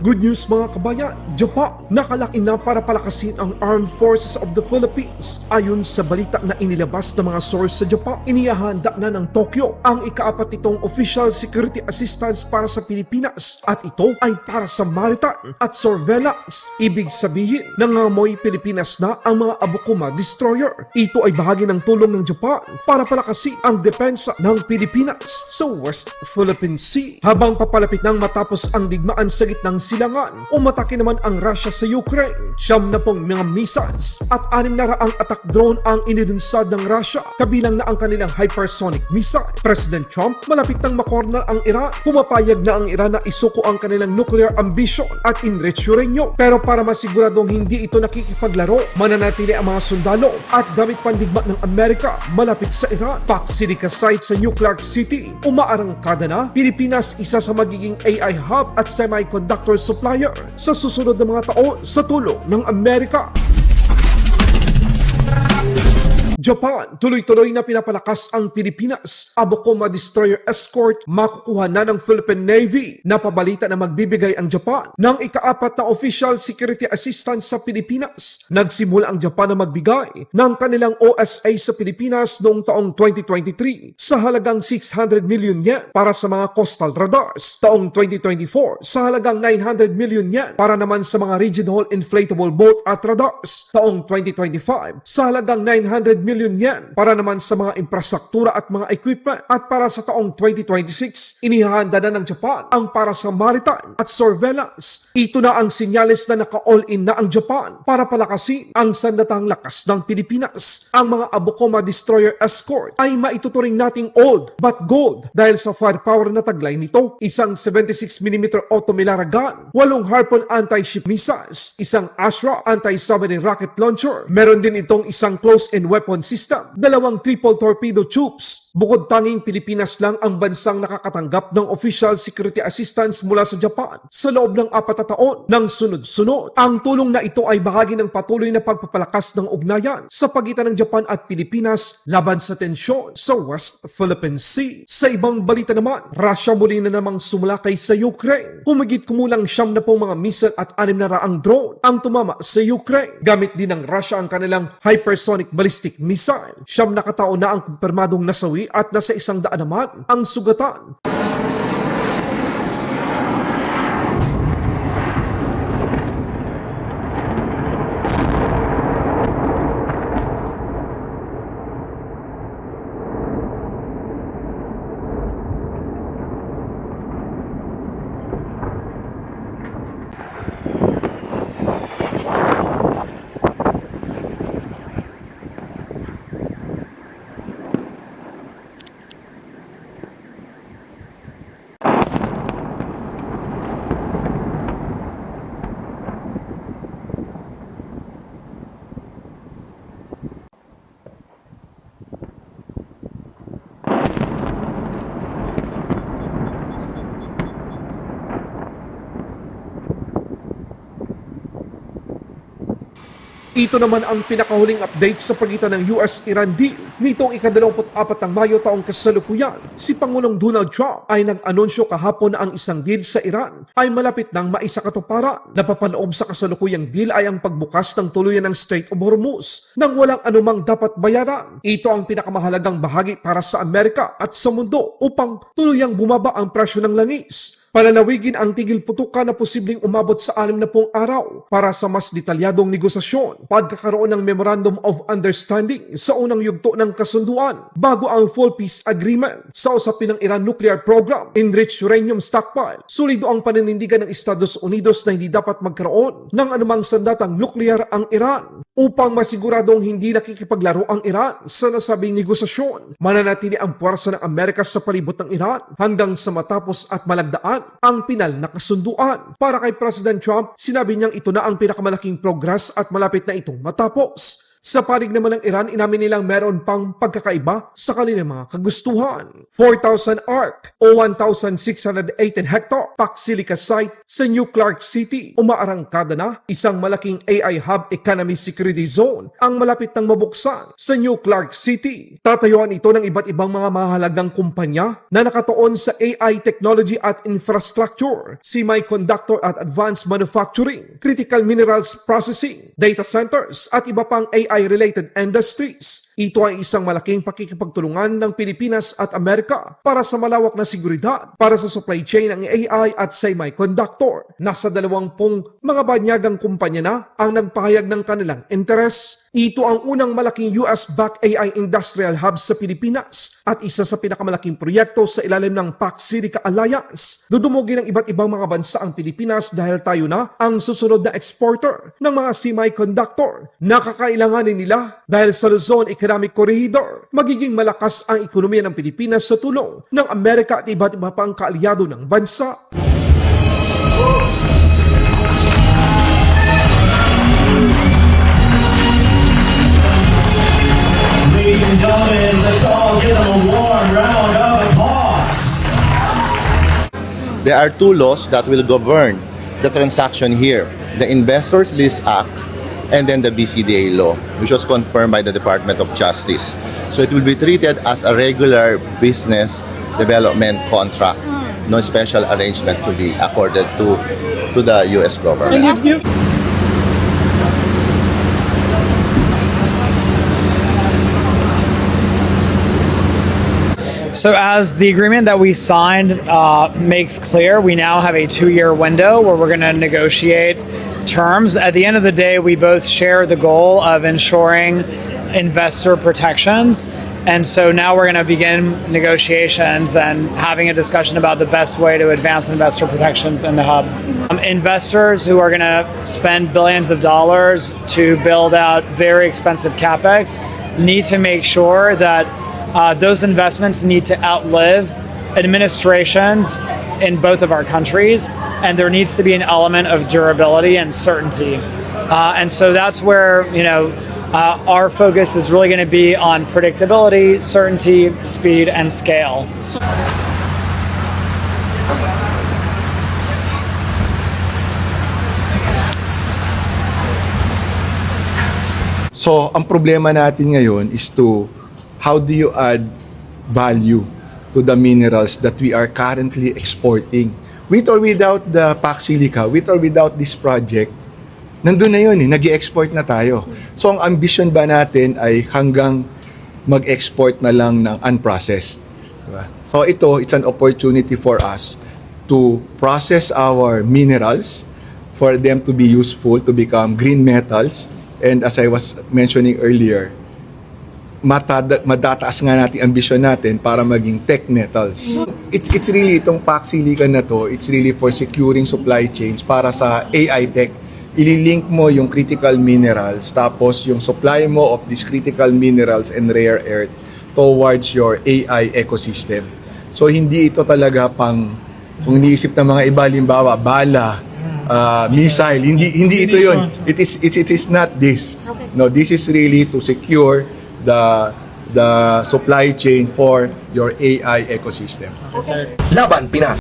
Good news mga kabayan, Japan nakalaki na para palakasin ang Armed Forces of the Philippines. Ayon sa balita na inilabas ng mga source sa Japan, inihahanda na ng Tokyo ang ika-4 nitong official security assistance para sa Pilipinas at ito ay para sa maritime at surveillance. Ibig sabihin, nangamoy Pilipinas na ang mga Abukuma destroyer. Ito ay bahagi ng tulong ng Japan para palakasin ang depensa ng Pilipinas sa West Philippine Sea. Habang papalapit nang matapos ang digmaan sa gitnang silangan, umatake naman ang Russia sa Ukraine. 70 mga missiles at 600 attack drone ang inilunsad ng Russia, kabilang na ang kanilang hypersonic missile. President Trump malapit nang makorner ang Iran. Pumapayag na ang Iran na isuko ang kanilang nuclear ambition at enrich uranium. Pero para masiguradong hindi ito nakikipaglaro, mananatili ang mga sundalo at gamit pandigma ng Amerika malapit sa Iran. Paksilica site sa New Clark City, umaarangkada na Pilipinas isa sa magiging AI hub at semiconductor supplier sa susunod na mga taon sa tulong ng Amerika. Japan, tuloy-tuloy na pinapalakas ang Pilipinas. Abukuma Destroyer Escort makukuha na ng Philippine Navy. Napabalita na magbibigay ang Japan ng ika-4 na official security assistance sa Pilipinas. Nagsimula ang Japan na magbigay ng kanilang OSA sa Pilipinas noong taong 2023 sa halagang 600 million yen para sa mga coastal radars. Taong 2024 sa halagang 900 million yen para naman sa mga regional inflatable boat at radars. Taong 2025 sa halagang 900 million yen para naman sa mga infrastruktura at mga equipment. At para sa taong 2026, inihahanda na ng Japan ang para sa maritime at surveillance. Ito na ang sinyalis na naka-all-in na ang Japan para palakasin ang sandatang lakas ng Pilipinas. Ang mga Abukuma Destroyer Escort ay maituturing nating old but gold dahil sa firepower na taglay nito. Isang 76mm Automilara gun, 8 Harpoon anti-ship missiles, isang Ashra anti-submarine rocket launcher. Meron din itong isang close-in weapon system, 2 triple torpedo tubes. Bukod tanging Pilipinas lang ang bansang nakakatanggap ng official security assistance mula sa Japan sa loob ng 4 na taon ng sunod-sunod. Ang tulong na ito ay bahagi ng patuloy na pagpapalakas ng ugnayan sa pagitan ng Japan at Pilipinas laban sa tensyon sa West Philippine Sea. Sa ibang balita naman, Russia muli na namang sumulakay sa Ukraine. Humigit kumulang 70 mga missile at 600 drone ang tumama sa Ukraine. Gamit din ng Russia ang kanilang hypersonic ballistic missile. 7 na katao na ang kumpirmadong nasawi at nasa 100 naman ang sugatan. Ito naman ang pinakahuling update sa pagitan ng US-Iran deal. Nitong ika-24 ng Mayo taong kasalukuyan, si Pangulong Donald Trump ay nag-anunsyo kahapon na ang isang deal sa Iran ay malapit ng maisakatuparan. Napapaloob sa kasalukuyang deal ay ang pagbukas ng tuluyan ng Strait of Hormuz nang walang anumang dapat bayaran. Ito ang pinakamahalagang bahagi para sa Amerika at sa mundo upang tuluyang bumaba ang presyo ng langis. Palalawigin ang tigil putukan na posibleng umabot sa 60 araw para sa mas detalyadong negosasyon, pagkakaroon ng Memorandum of Understanding sa unang yugto ng kasunduan bago ang full peace agreement sa usapin ng Iran nuclear program, enriched uranium stockpile. Sulido ang paninindigan ng Estados Unidos na hindi dapat magkaroon ng anumang sandatang nuclear ang Iran upang masiguradong hindi nakikipaglaro ang Iran sa nasabing negosasyon. Mananatili ang puwersa ng Amerika sa palibot ng Iran hanggang sa matapos at malagdaan ang pinal na kasunduan. Para kay President Trump, sinabi niyang ito na ang pinakamalaking progress at malapit na itong matapos. Sa panig naman ng Iran, inamin nilang meron pang pagkakaiba sa kanilang mga kagustuhan. 4,000 arc o 1,618 hectare Pac Silica site sa New Clark City. Umaarangkada na isang malaking AI Hub Economy Security Zone ang malapit ng mabuksan sa New Clark City. Tatayuan ito ng iba't ibang mga mahalagang kumpanya na nakatuon sa AI technology at infrastructure, semiconductor at advanced manufacturing, critical minerals processing, data centers at iba pang AI-related industries. Ito ay isang malaking pakikipagtulungan ng Pilipinas at Amerika para sa malawak na seguridad para sa supply chain ng AI at semiconductor. Nasa 20 mga banyagang kumpanya na ang nagpahayag ng kanilang interes. Ito ang unang malaking US-backed AI industrial hub sa Pilipinas at isa sa pinakamalaking proyekto sa ilalim ng Pac Silica Alliance. Dudumugin ng iba't ibang mga bansa ang Pilipinas dahil tayo na ang susunod na exporter ng mga semiconductor. Nakakailanganin nila dahil sa Luzon Economic Corridor, magiging malakas ang ekonomiya ng Pilipinas sa tulong ng Amerika at iba't iba pang kaalyado ng bansa. Ladies and gentlemen, let's all give them a warm round of applause. There are two laws that will govern the transaction here. The Investors List Act and then the BCDA law, which was confirmed by the Department of Justice. So it will be treated as a regular business development contract. No special arrangement to be accorded to the U.S. government. So as the agreement that we signed makes clear, we now have a 2-year window where we're going to negotiate terms. At the end of the day, we both share the goal of ensuring investor protections. And so now we're going to begin negotiations and having a discussion about the best way to advance investor protections in the hub. Investors who are going to spend billions of dollars to build out very expensive capex need to make sure that those investments need to outlive administrations in both of our countries, and there needs to be an element of durability and certainty. And so that's where, our focus is really going to be on predictability, certainty, speed, and scale. So, ang problema natin ngayon is how do you add value to the minerals that we are currently exporting? With or without the Pac Silica, with or without this project, nandun na yun nag-i-export na tayo. So ang ambition ba natin ay hanggang mag-export na lang ng unprocessed? Diba? So it's an opportunity for us to process our minerals, for them to be useful, to become green metals, and as I was mentioning earlier, madataas nga natin ambisyon natin para maging tech metals. It's really itong Pac Silica na to, it's really for securing supply chains para sa AI tech. Ililink mo yung critical minerals tapos yung supply mo of these critical minerals and rare earth towards your AI ecosystem. So hindi ito talaga pang kung iniisip ng mga iba, limbawa bala, missile, hindi ito yun. It is not this. No, this is really to secure the supply chain for your AI ecosystem. Laban Pinas.